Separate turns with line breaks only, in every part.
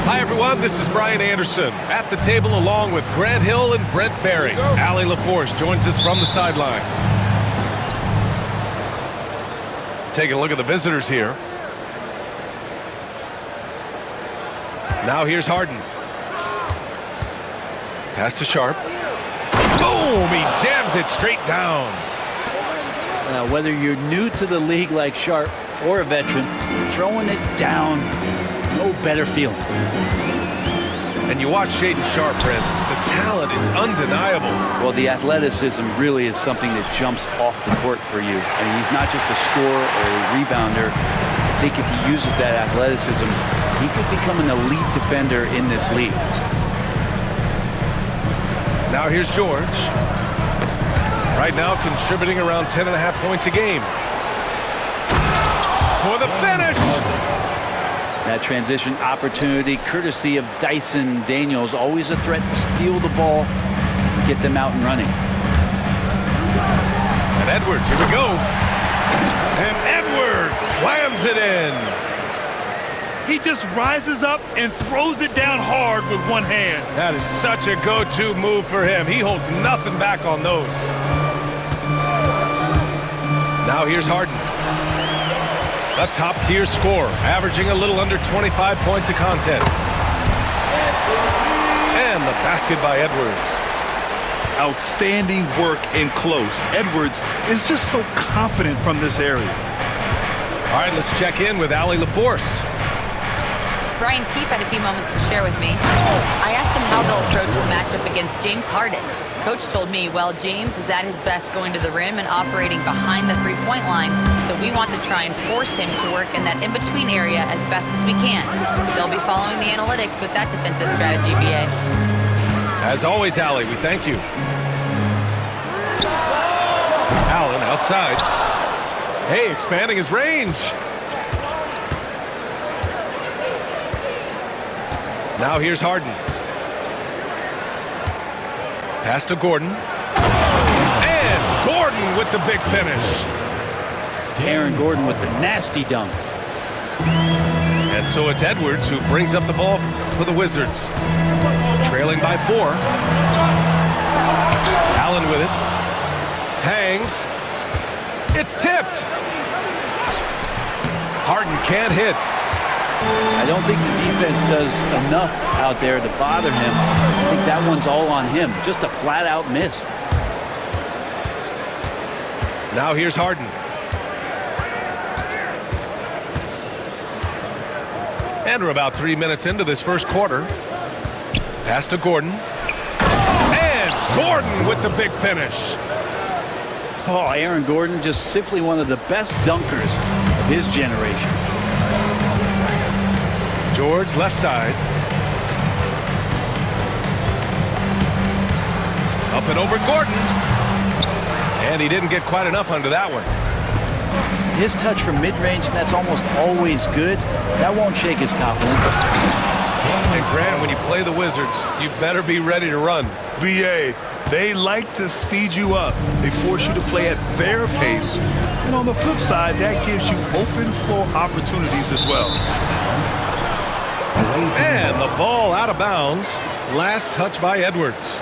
Hi, everyone. This is Brian Anderson at the table along with Grant Hill and Brent Barry. Allie LaForce joins us from the sidelines. Taking a look at the visitors here. Now here's Harden. Pass to Sharp. Boom! He jams it straight down.
Whether you're new to the league like Sharp or a veteran, throwing it down, no better feeling.
And you watch Shaedon Sharp, Brent. The talent is undeniable.
Well, the athleticism really is something that jumps off the court for you. I mean, he's not just a scorer or a rebounder. I think if he uses that athleticism, he could become an elite defender in this league.
Now here's George. Right now contributing around 10.5 points a game. For the finish!
That transition opportunity, courtesy of Dyson Daniels, always a threat to steal the ball, get them out and running.
And Edwards, here we go. And Edwards slams it in.
He just rises up and throws it down hard with one hand.
That is such a go-to move for him. He holds nothing back on those. Now here's Harden. A top-tier scorer, averaging a little under 25 points a contest. And the basket by Edwards.
Outstanding work in close. Edwards is just so confident from this area.
All right, let's check in with Allie LaForce.
Brian Keefe had a few moments to share with me. I asked him how they'll approach the matchup against James Harden. Coach told me, well, James is at his best going to the rim and operating behind the three-point line, so we want to try and force him to work in that in-between area as best as we can. They'll be following the analytics with that defensive strategy, BA.
As always, Allie, we thank you. Allen outside. Hey, expanding his range. Now here's Harden. Pass to Gordon. And Gordon with the big finish.
Aaron Gordon with the nasty dunk.
And so it's Edwards who brings up the ball for the Wizards. Trailing by 4. Allen with it. Hangs. It's tipped. Harden can't hit.
I don't think the defense does enough out there to bother him. I think that one's all on him. Just a flat-out miss.
Now here's Harden. And we're about 3 minutes into this first quarter. Pass to Gordon. And Gordon with the big finish.
Oh, Aaron Gordon, just simply one of the best dunkers of his generation.
George left side. Up and over Gordon. And he didn't get quite enough under that one.
His touch from mid-range, that's almost always good. That won't shake his confidence.
And Grant, when you play the Wizards, you better be ready to run.
BA, they like to speed you up. They force you to play at their pace. And on the flip side, that gives you open floor opportunities as well.
And the ball out of bounds. Last touch by Edwards.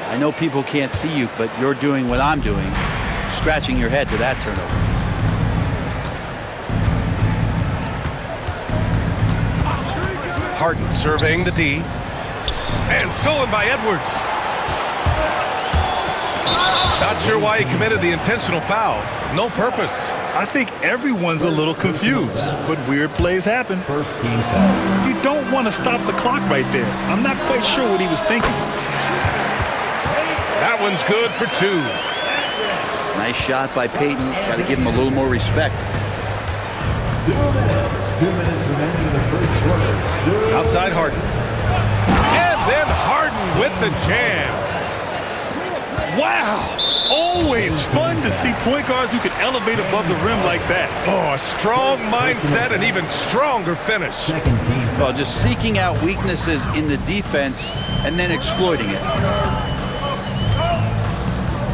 I know people can't see you, but you're doing what I'm doing, scratching your head to that turnover.
Harden surveying the D. And stolen by Edwards. Not sure why he committed the intentional foul. No purpose.
I think everyone's a little confused, but weird plays happen. First team foul. You don't want to stop the clock right there. I'm not quite sure what he was thinking.
That one's good for 2.
Nice shot by Payton. Got to give him a little more respect.
2 minutes remaining in the first quarter.
Outside Harden. And then Harden with the jam.
Wow! Always fun to see point guards who can elevate above the rim like that.
Oh, a strong mindset and even stronger finish.
Second team.
Well, just seeking out weaknesses in the defense and then exploiting it.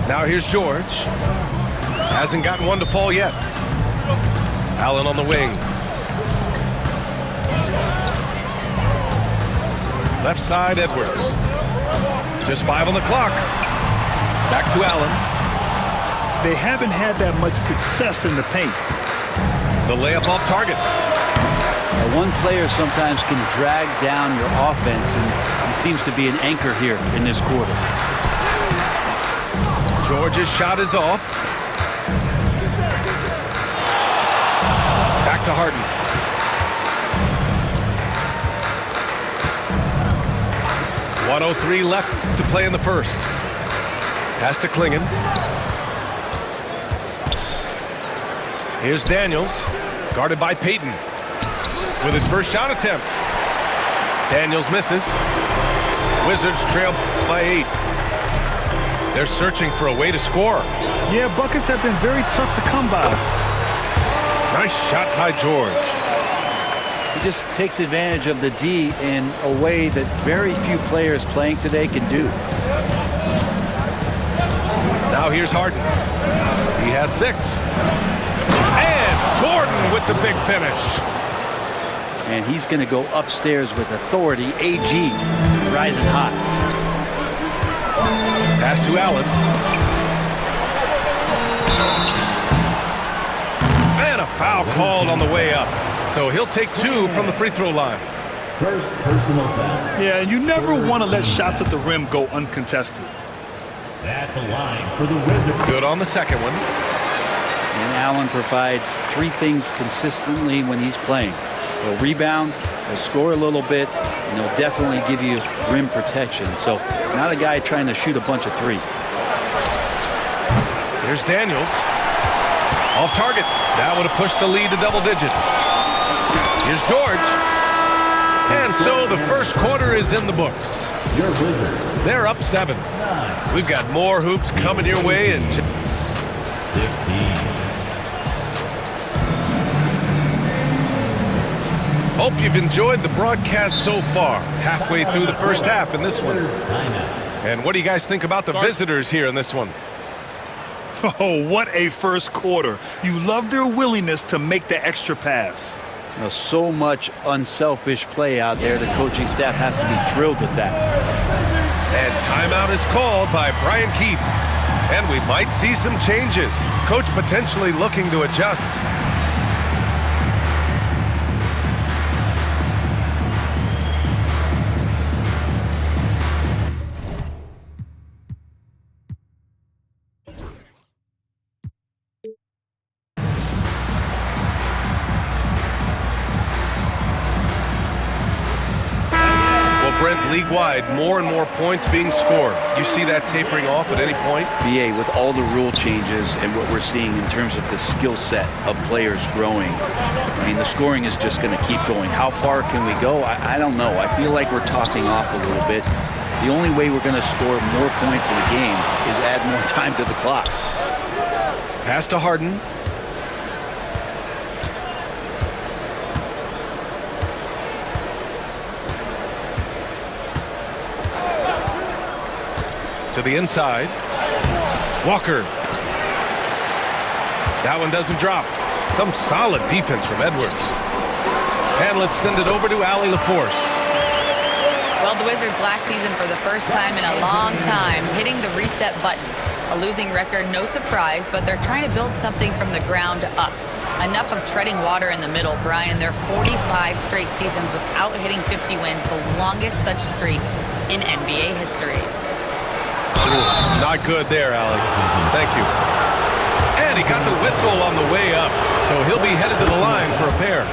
Now here's George. Hasn't gotten one to fall yet. Allen on the wing. Left side, Edwards. Just 5 on the clock. Back to Allen.
They haven't had that much success in the paint.
The layup off target.
Now, one player sometimes can drag down your offense, and he seems to be an anchor here in this quarter.
George's shot is off. Back to Harden. .103 left to play in the first. Pass to Klingon. Here's Daniels, guarded by Payton. With his first shot attempt. Daniels misses. Wizards trail by 8. They're searching for a way to score.
Yeah, buckets have been very tough to come by.
Nice shot by George.
He just takes advantage of the D in a way that very few players playing today can do.
Now here's Harden. He has 6. And Gordon with the big finish.
And he's going to go upstairs with authority. AG rising hot.
Pass to Allen. And a foul called on the way up. So he'll take 2 from the free throw line.
First personal foul.
Yeah, and you never want to let shots at the rim go uncontested.
At the line for the Wizards.
Good on the second one.
And Allen provides 3 things consistently when he's playing. He'll rebound, he'll score a little bit, and he'll definitely give you rim protection. So not a guy trying to shoot a bunch of 3s.
Here's Daniels. Off target. That would have pushed the lead to double digits. Here's George. And so the first quarter is in the books.
Your Wizards.
They're up 7. We've got more hoops coming your way in
16.
Hope you've enjoyed the broadcast so far. Halfway through the first half in this one. And what do you guys think about the visitors here in this one?
Oh, what a first quarter. You love their willingness to make the extra pass.
You know, so much unselfish play out there. The coaching staff has to be thrilled with that.
And timeout is called by Brian Keefe. And we might see some changes. Coach potentially looking to adjust. League-wide, more and more points being scored. You see that tapering off at any point?
BA, with all the rule changes and what we're seeing in terms of the skill set of players growing, I mean, the scoring is just going to keep going. How far can we go? I don't know. I feel like we're topping off a little bit. The only way we're going to score more points in a game is add more time to the clock.
Pass to Harden. To the inside. Walker. That one doesn't drop. Some solid defense from Edwards. And let's send it over to Allie LaForce.
Well, the Wizards last season for the first time in a long time hitting the reset button. A losing record, no surprise, but they're trying to build something from the ground up. Enough of treading water in the middle, Brian. They're 45 straight seasons without hitting 50 wins, the longest such streak in NBA history.
Ooh, not good there, Allie. Thank you. And he got the whistle on the way up, so he'll be headed to the line for a pair.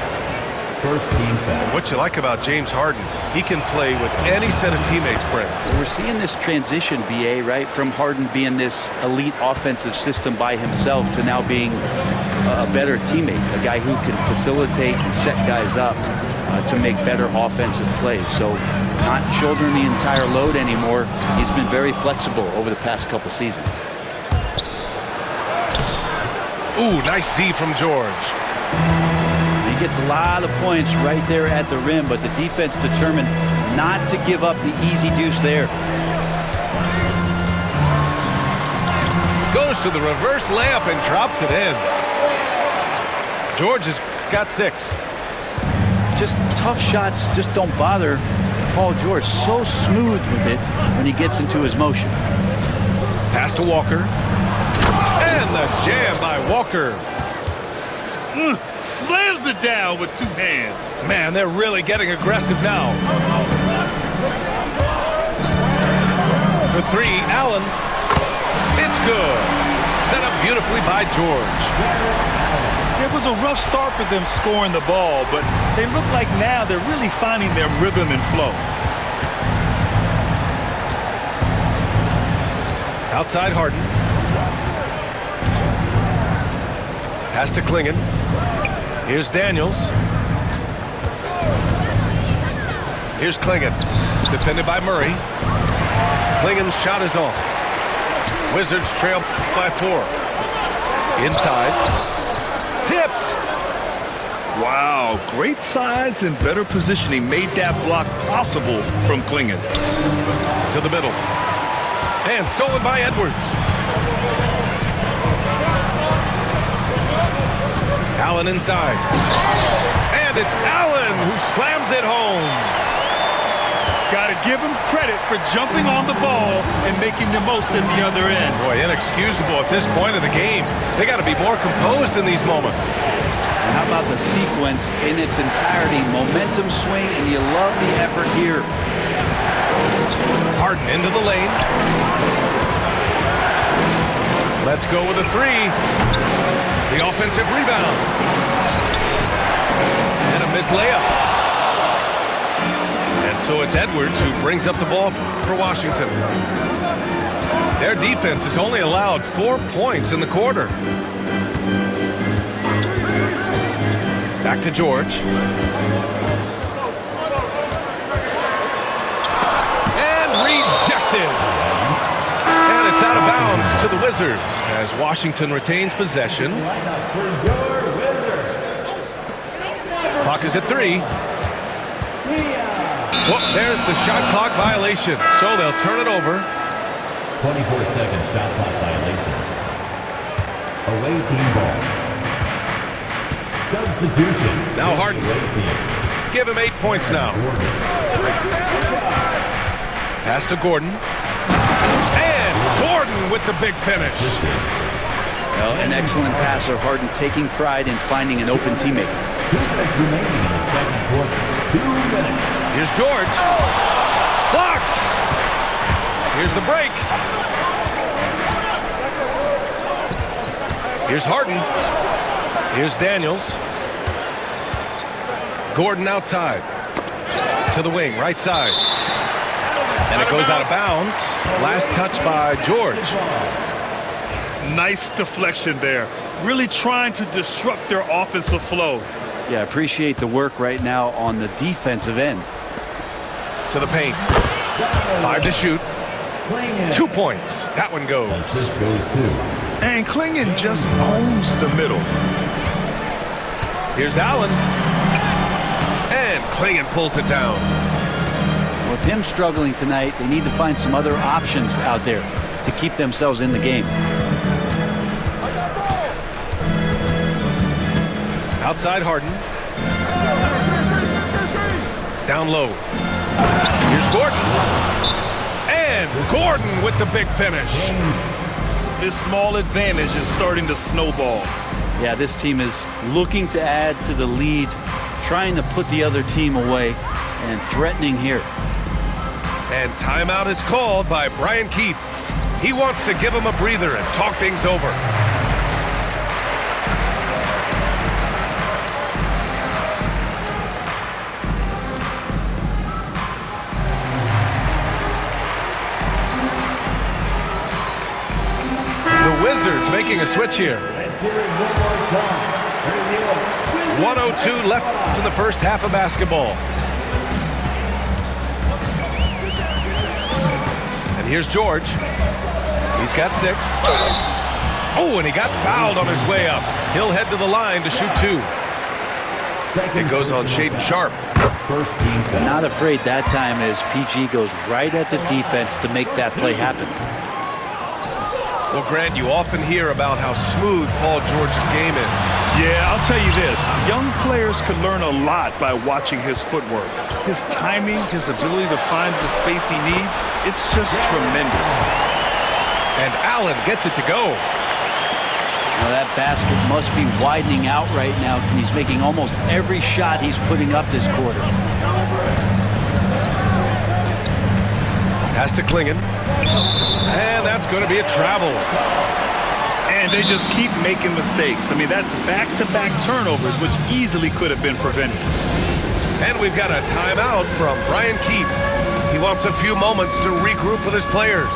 First team foul.
What you like about James Harden, he can play with any set of teammates, Brent.
Well, we're seeing this transition, BA, right? From Harden being this elite offensive system by himself to now being a better teammate, a guy who can facilitate and set guys up to make better offensive plays. So not shouldering the entire load anymore. He's been very flexible over the past couple seasons.
Ooh, nice D from George.
He gets a lot of points right there at the rim, but the defense determined not to give up the easy deuce there.
Goes to the reverse layup and drops it in. George has got 6.
Just tough shots just don't bother Paul George so smooth with it when he gets into his motion.
Pass to Walker. And the jam by Walker.
Slams it down with 2 hands.
Man, they're really getting aggressive now. For 3, Allen. It's good. Set up beautifully by George.
It was a rough start for them scoring the ball, but they look like now they're really finding their rhythm and flow.
Outside Harden. Pass to Klingon. Here's Daniels. Here's Klingon. Defended by Murray. Klingon's shot is off. Wizards trail by 4. Inside. Tipped.
Wow, great size and better positioning made that block possible from Klingon.
To the middle. And stolen by Edwards. Allen inside. And it's Allen who slams it home.
Got to give him credit for jumping on the ball and making the most at the other end.
Boy, inexcusable at this point of the game. They got to be more composed in these moments.
And how about the sequence in its entirety? Momentum swing, and you love the effort here.
Harden into the lane. Let's go with a 3. The offensive rebound. And a missed layup. And so it's Edwards who brings up the ball for Washington. Their defense has only allowed 4 points in the quarter. Back to George. And rejected. And it's out of bounds to the Wizards as Washington retains possession. Clock is at 3. Well, there's the shot clock violation, so they'll turn it over.
24-second shot clock violation. Away team ball. Substitution.
Now Harden.
Away team.
Give him 8 points now. Pass to Gordon. And Gordon with the big finish.
Well, an excellent passer. Harden taking pride in finding an open teammate.
2 minutes remaining in the second quarter. 2 minutes.
Here's George. Blocked. Here's the break. Here's Harden. Here's Daniels. Gordon outside. To the wing, right side. And it goes out of bounds. Last touch by George.
Nice deflection there. Really trying to disrupt their offensive flow.
Yeah, appreciate the work right now on the defensive end.
To the paint. 5 to shoot. 2 points. That one goes.
Assist goes to.
And Klingon just owns the middle.
Here's Allen. And Klingon pulls it down.
With him struggling tonight, they need to find some other options out there to keep themselves in the game.
Outside Harden. Down low. Here's Gordon. And Gordon with the big finish.
This small advantage is starting to snowball.
Yeah, this team is looking to add to the lead, trying to put the other team away, and threatening here.
And timeout is called by Brian Keefe. He wants to give him a breather and talk things over. Wizards making a switch here. 1:02 left in the first half of basketball. And here's George. He's got 6. Oh, and he got fouled on his way up. He'll head to the line to shoot 2. It goes on Shaedon Sharpe.
First team.
Not afraid that time as PG goes right at the defense to make that play happen.
Well, Grant, you often hear about how smooth Paul George's game is.
Yeah, I'll tell you this. Young players can learn a lot by watching his footwork. His timing, his ability to find the space he needs, it's just tremendous.
And Allen gets it to go.
Now that basket must be widening out right now, and he's making almost every shot he's putting up this quarter.
Pass to Clingan. And that's going to be a travel.
And they just keep making mistakes. I mean, that's back-to-back turnovers, which easily could have been prevented.
And we've got a timeout from Brian Keefe. He wants a few moments to regroup with his players.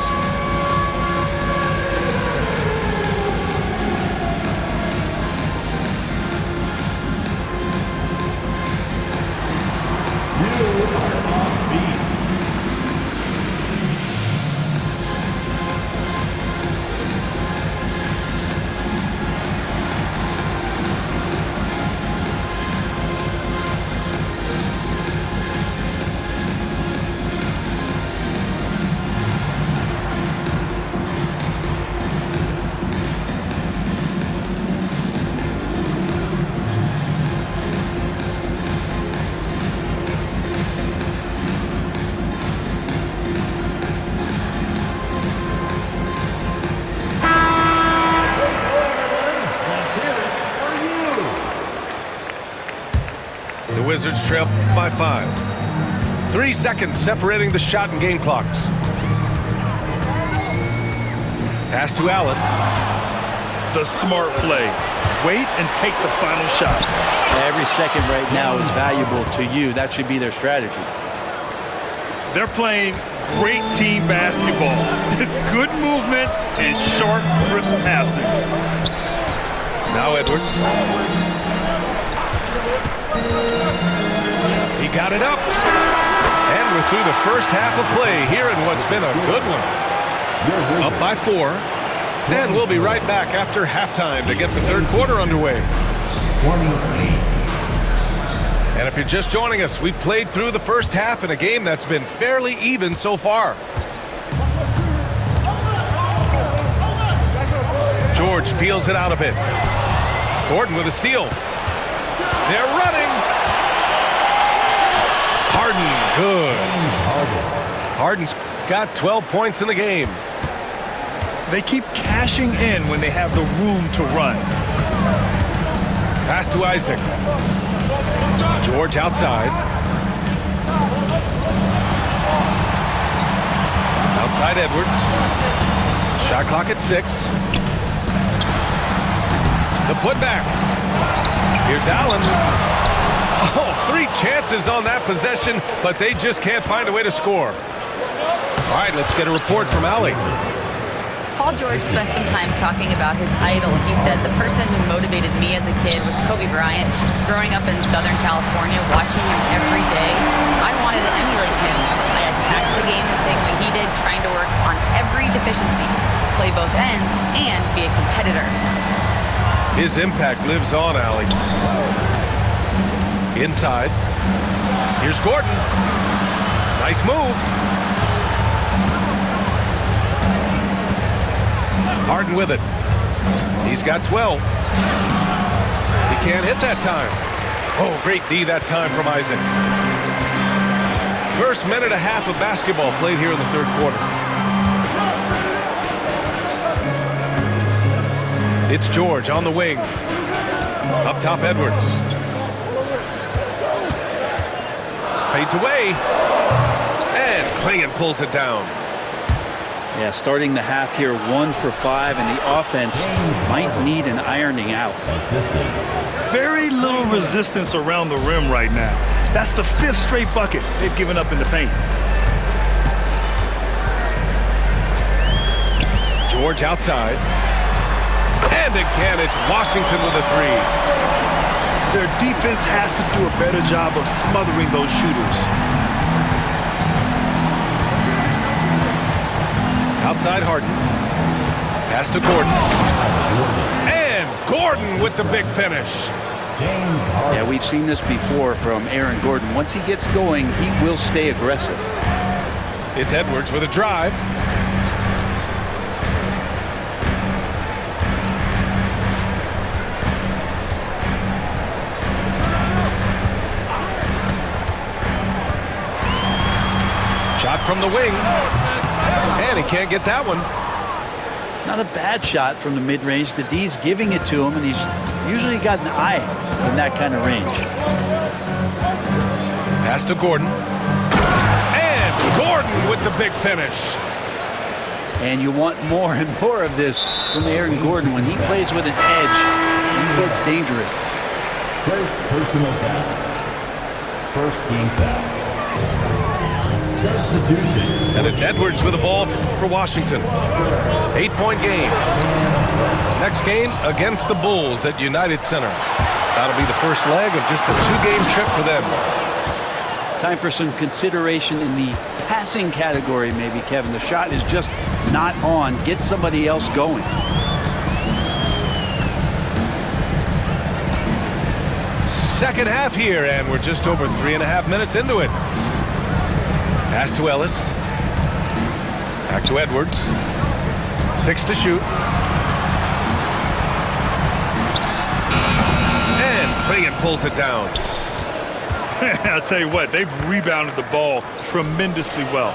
Wizards trail by 5. 3 seconds separating the shot and game clocks. Pass to Allen.
The smart play. Wait and take the final shot.
Every second right now is valuable to you. That should be their strategy.
They're playing great team basketball. It's good movement and sharp, crisp passing.
Now Edwards. He got it up. And we're through the first half of play here in what's been a good one. Up by 4. And we'll be right back after halftime to get the third quarter underway.
28.
And if you're just joining us, we've played through the first half in a game that's been fairly even so far. George feels it out a bit. Gordon with a steal. They're running. Harden, good. Harden's got 12 points in the game.
They keep cashing in when they have the room to run.
Pass to Isaac. George outside. Outside Edwards. Shot clock at 6. The putback. Here's Allen. Oh, 3 chances on that possession, but they just can't find a way to score. All right, let's get a report from Allie.
Paul George spent some time talking about his idol. He said, the person who motivated me as a kid was Kobe Bryant. Growing up in Southern California, watching him every day, I wanted to emulate him. I attacked the game the same way he did, trying to work on every deficiency, play both ends, and be a competitor.
His impact lives on, Allie. Inside. Here's Gordon. Nice move. Harden with it. He's got 12. He can't hit that time. Oh, great D that time from Isaac. First minute and a half of basketball played here in the third quarter. It's George on the wing. Up top, Edwards. Fades away. And Clingan pulls it down.
Yeah, starting the half here 1 for 5, and the offense might need an ironing out.
Very little resistance around the rim right now. That's the 5th straight bucket they've given up in the paint.
George outside. And again, it's Washington with a 3.
Their defense has to do a better job of smothering those shooters.
Outside Harden. Pass to Gordon. And Gordon with the big finish.
Yeah, we've seen this before from Aaron Gordon. Once he gets going, he will stay aggressive.
It's Edwards with a drive. from the wing. And he can't get that one.
Not a bad shot from the mid-range. The D's giving it to him, and he's usually got an eye in that kind of range.
Pass to Gordon. And Gordon with the big finish.
And you want more and more of this from Aaron Gordon. When he plays with an edge, he gets dangerous.
First personal foul. First team foul. Substitution.
And it's Edwards with the ball for Washington. 8-point game. Next game against the Bulls at United Center. That'll be the first leg of just a 2-game trip for them.
Time for some consideration in the passing category, maybe, Kevin. The shot is just not on. Get somebody else going.
Second half here, and we're just over 3.5 minutes into it. Pass to Ellis. Back to Edwards. 6 to shoot. And Clingan pulls it down.
I'll tell you what, they've rebounded the ball tremendously well.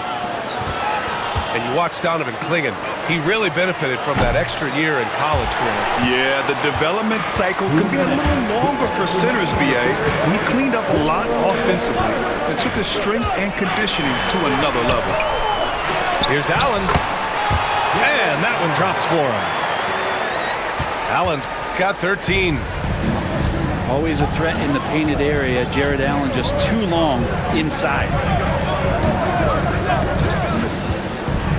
And you watch Donovan Clingan. He really benefited from that extra year in college, Grant.
Yeah, the development cycle can be a little longer for centers, B.A. He cleaned up a lot offensively and took his strength and conditioning to another level.
Here's Allen. And that one drops for him. Allen's got 13.
Always a threat in the painted area. Jared Allen just too long inside.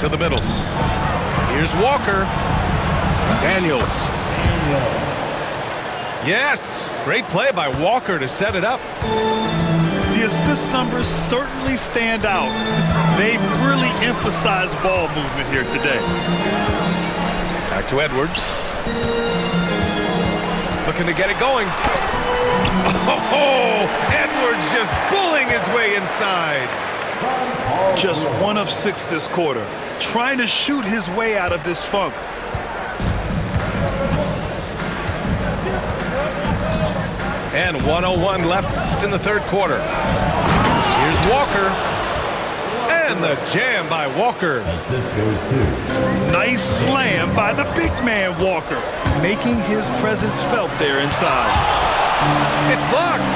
To the middle. Here's Walker. Daniels. Yes, great play by Walker to set it up.
The assist numbers certainly stand out. They've really emphasized ball movement here today.
Back to Edwards. Looking to get it going. Oh, Edwards just bullying his way inside.
Just 1 of 6 this quarter, trying to shoot his way out of this funk.
And 1:01 left in the third quarter. Here's Walker. And the jam by Walker.
Assist goes to.
Nice slam by the big man Walker, making his presence felt there inside.
It's blocked.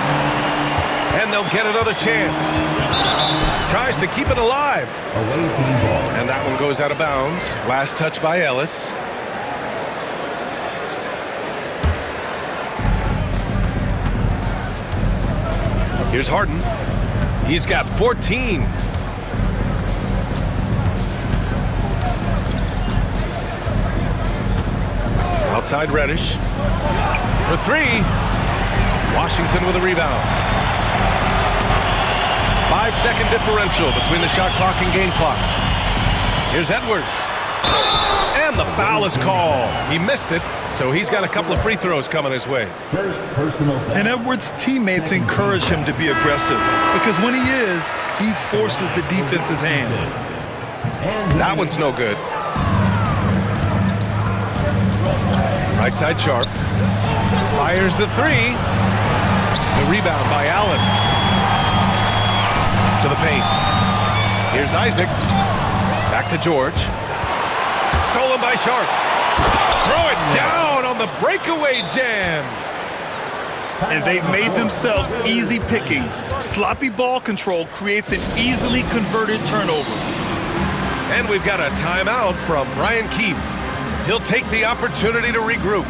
And they'll get another chance. Tries to keep it alive.
Away team ball.
And that one goes out of bounds. Last touch by Ellis. Here's Harden. He's got 14. Outside Reddish. For 3. Washington with a rebound. 5-second differential between the shot clock and game clock. Here's Edwards. And the foul is called. He missed it, so he's got a couple of free throws coming his way.
First personal foul.
And Edwards' teammates encourage him to be aggressive because when he is, he forces the defense's hand.
That one's no good. Right side Sharp. Fires the 3. The rebound by Allen. To the paint. Here's Isaac. Back to George. Stolen by Sharp. Throw it down on the breakaway jam.
And they've made themselves easy pickings. Sloppy ball control creates an easily converted turnover.
And we've got a timeout from Brian Keefe. He'll take the opportunity to regroup.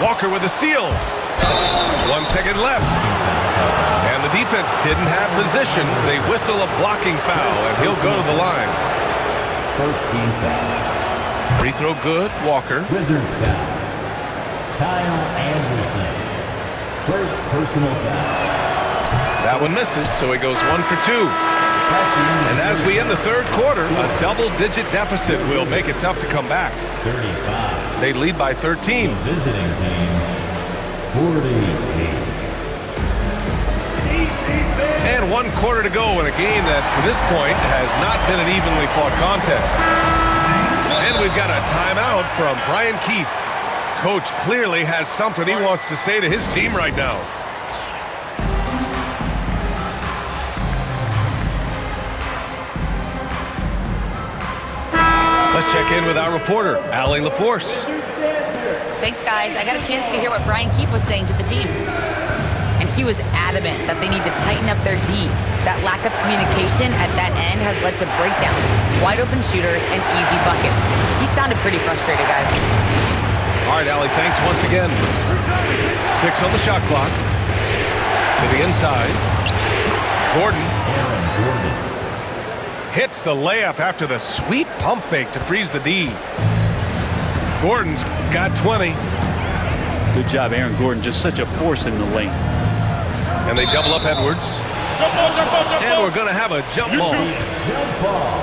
Walker with a steal. 1 second left. And the defense didn't have position. They whistle a blocking foul, and he'll go to the line.
First team foul.
Free throw good, Walker.
Wizards foul. Kyle Anderson. First personal foul.
That one misses, so he goes 1 for 2. And as we end the third quarter, a double-digit deficit will make it tough to come back.
35.
They lead by 13.
The visiting team. 48.
And 1 quarter to go in a game that, to this point, has not been an evenly fought contest. And we've got a timeout from Brian Keefe. Coach clearly has something he wants to say to his team right now. Let's check in with our reporter, Allie LaForce.
Thanks, guys. I got a chance to hear what Brian Keefe was saying to the team. And he was adamant that they need to tighten up their D. That lack of communication at that end has led to breakdowns, wide open shooters, and easy buckets. He sounded pretty frustrated, guys.
All right, Allie, thanks once again. 6 on the shot clock. To the inside. Gordon. Hits the layup after the sweet pump fake to freeze the D. Gordon's got 20.
Good job, Aaron Gordon. Just such a force in the lane.
And they double up Edwards. And we're going to have a jump ball.
Jump ball.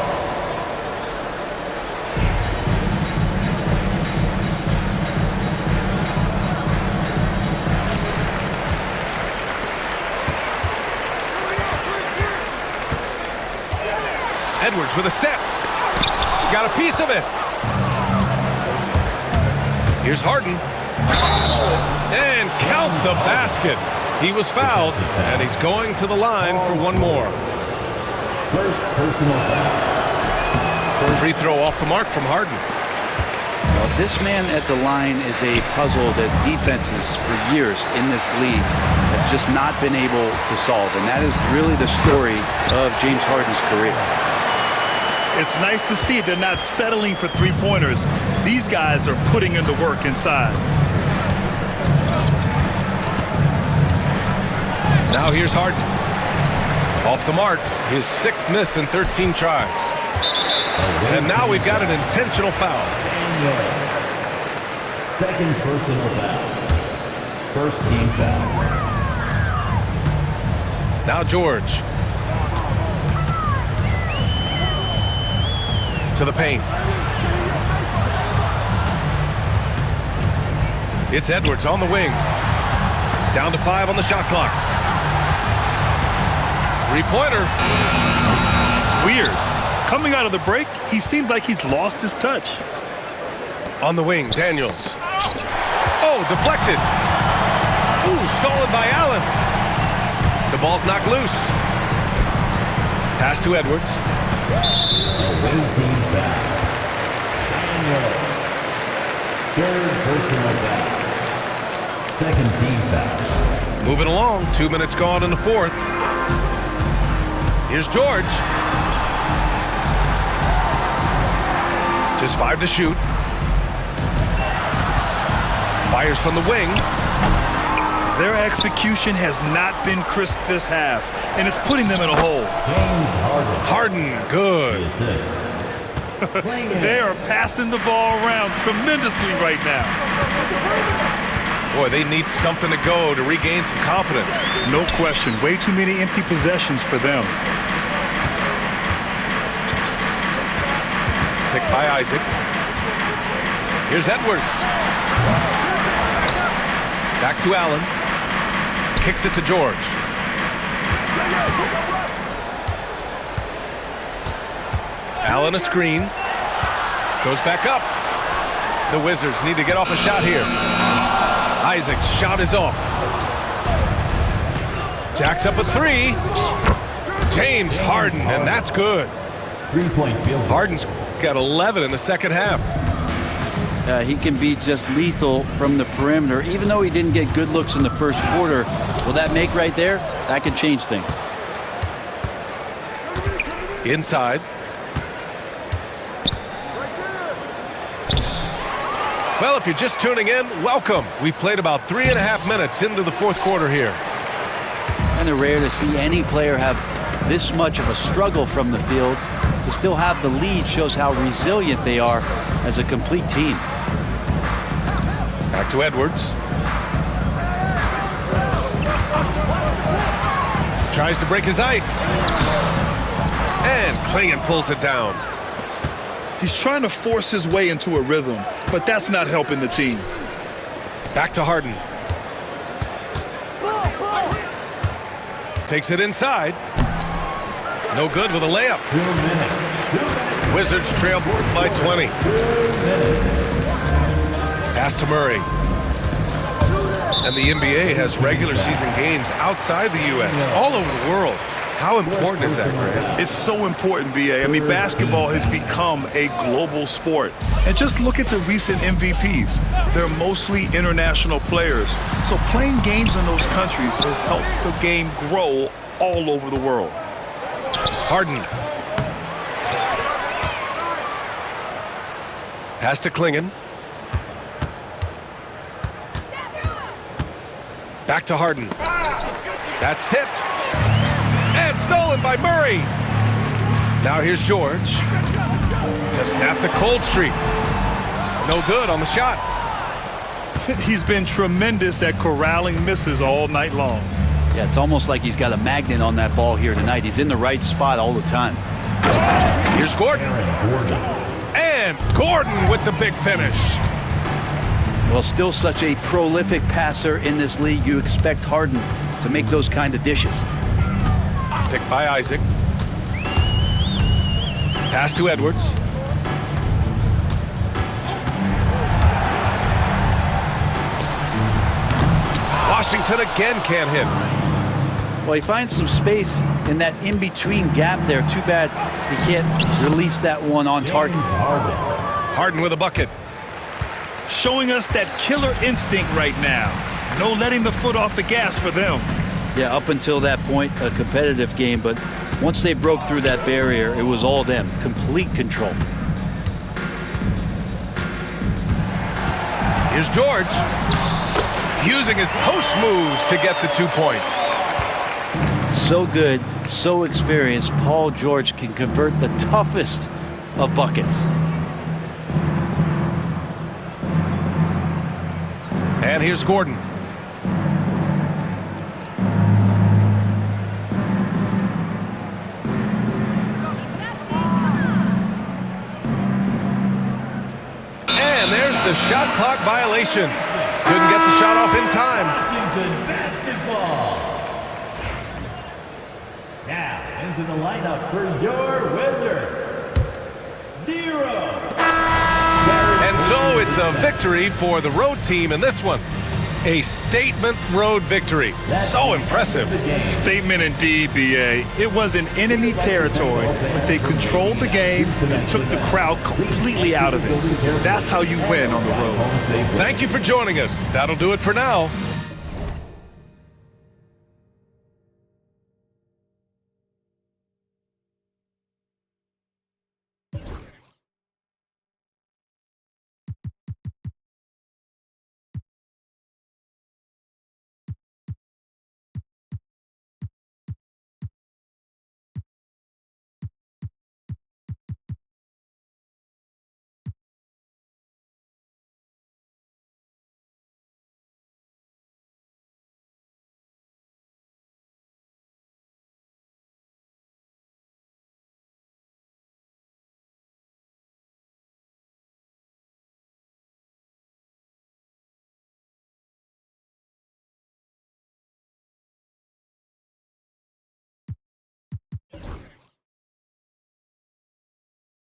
Edwards with a step. Got a piece of it. Here's Harden. And count the basket. He was fouled, and he's going to the line for one more.
First personal foul.
Free throw off the mark from Harden.
Well, this man at the line is a puzzle that defenses for years in this league have just not been able to solve, and that is really the story of James Harden's career.
It's nice to see they're not settling for three-pointers. These guys are putting in the work inside.
Now here's Harden. Off the mark, his 6th miss in 13 tries. And now we've got an intentional foul.
Second personal foul. First team foul.
Now George. To the paint. It's Edwards on the wing. Down to 5 on the shot clock. Three-pointer.
It's weird. Coming out of the break, he seems like he's lost his touch.
On the wing, Daniels. Oh, deflected. Ooh, stolen by Allen. The ball's knocked loose. Pass to Edwards.
Away team foul. Daniel. Third personal foul. Second team foul.
Moving along, 2 minutes gone in the 4th. Here's George. Just 5 to shoot. Fires from the wing.
Their execution has not been crisp this half, and it's putting them in a hole.
James Harden.
Harden, good.
Assist.
They are passing the ball around tremendously right now.
Boy, they need something to go to regain some confidence.
No question. Way too many empty possessions for them.
Picked by Isaac. Here's Edwards. Back to Allen. Kicks it to George. Allen a screen. Goes back up. The Wizards need to get off a shot here. Isaac's shot is off. Jacks up a 3. James Harden, and that's good.
3-point field goal.
Harden's got 11 in the second half.
He can be just lethal from the perimeter. Even though he didn't get good looks in the first quarter, will that make right there? That can change things.
Inside. Well, if you're just tuning in, welcome. We've played about 3.5 minutes into the 4th quarter here.
Kind of rare to see any player have this much of a struggle from the field. To still have the lead shows how resilient they are as a complete team.
Back to Edwards. Tries to break his ice. And Klingon pulls it down.
He's trying to force his way into a rhythm, but that's not helping the team. Back to Harden.
Takes it inside. No good with a layup.
2 minutes.
Wizards trail by 20. Pass to Murray. And the NBA has regular season games outside the U.S., all over the world. How important is that, Grant?
It's so important, B.A. I mean, basketball has become a global sport. And just look at the recent MVPs. They're mostly international players. So playing games in those countries has helped the game grow all over the world.
Harden. Pass to Klingon. Back to Harden. That's tipped. And stolen by Murray. Now here's George. To snap the cold streak. No good on the shot.
He's been tremendous at corralling misses all night long.
Yeah, it's almost like he's got a magnet on that ball here tonight. He's in the right spot all the time.
Here's Gordon. And Gordon with the big finish.
Well, still such a prolific passer in this league. You expect Harden to make those kind of dishes.
Picked by Isaac. Pass to Edwards. Washington again can't hit.
Well, he finds some space in that in-between gap there. Too bad he can't release that one on target.
Harden with a bucket.
Showing us that killer instinct right now. No letting the foot off the gas for them.
Yeah, up until that point, a competitive game, but once they broke through that barrier, it was all them. Complete control.
Here's George. Using his post moves to get the 2 points.
So good, so experienced, Paul George can convert the toughest of buckets.
And here's Gordon. And there's the shot clock violation. Couldn't get the shot off in time.
Washington basketball. Now into the lineup for your Wizards. 0.
And so it's a victory for the road team in this one. A statement road victory. So impressive.
Statement indeed, B.A. It was in enemy territory, but they controlled the game and took the crowd completely out of it. That's how you win on the road.
Thank you for joining us. That'll do it for now.